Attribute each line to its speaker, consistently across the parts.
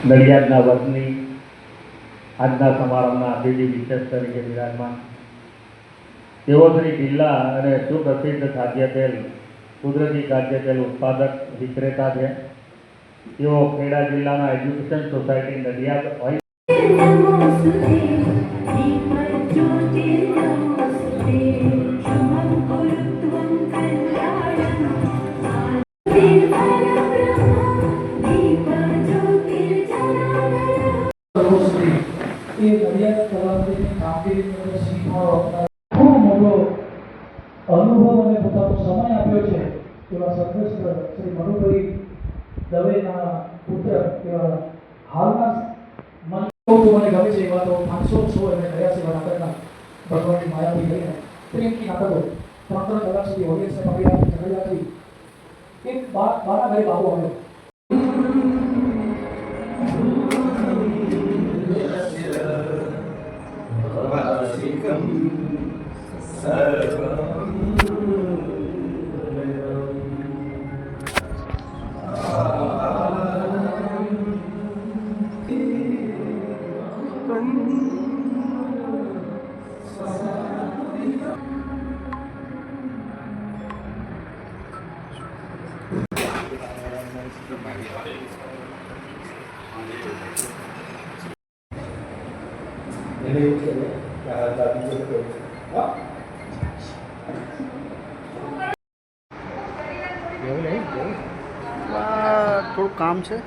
Speaker 1: નડિયાદના વર્ગની આજના સમારંભના અતિથિ વિશેષ તરીકે બિરાજમાન તેઓ શ્રી જિલ્લા અને સુપ્રસિદ્ધ ખાદ્ય તેલ કુદરતી ખાદ્ય તેલ ઉત્પાદક વિક્રેતા છે। તેઓ ખેડા જિલ્લાના એજ્યુકેશન સોસાયટી નડિયાદ હોય
Speaker 2: अनुभव અને પોતાનો સમય આપ્યો છે એવા સર્વશ્રેષ્ઠ શ્રી મનુભાઈ દવેના પુત્ર એવા હાલના મને ગમે છે એવા તો 500 એમણે કર્યા છે નાટકના ભગવાનની માયાથી લઈને પ્રેમથી નાટકો 3 કલાક સુધી ઓડિયન્સને પકડી રાખી ઝઘડી રાખી એક બારા ઘરે બાબુ આવ્યો
Speaker 3: થોડું કામ છે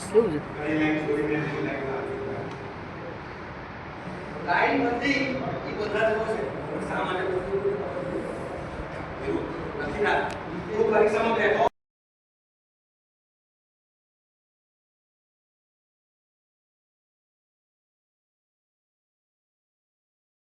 Speaker 3: કેવું છે
Speaker 4: લાઈન બધી એ બધા જો છે સામાન્ય વસ્તુ એવું નથી ના તો પરીક્ષામાં બેઠો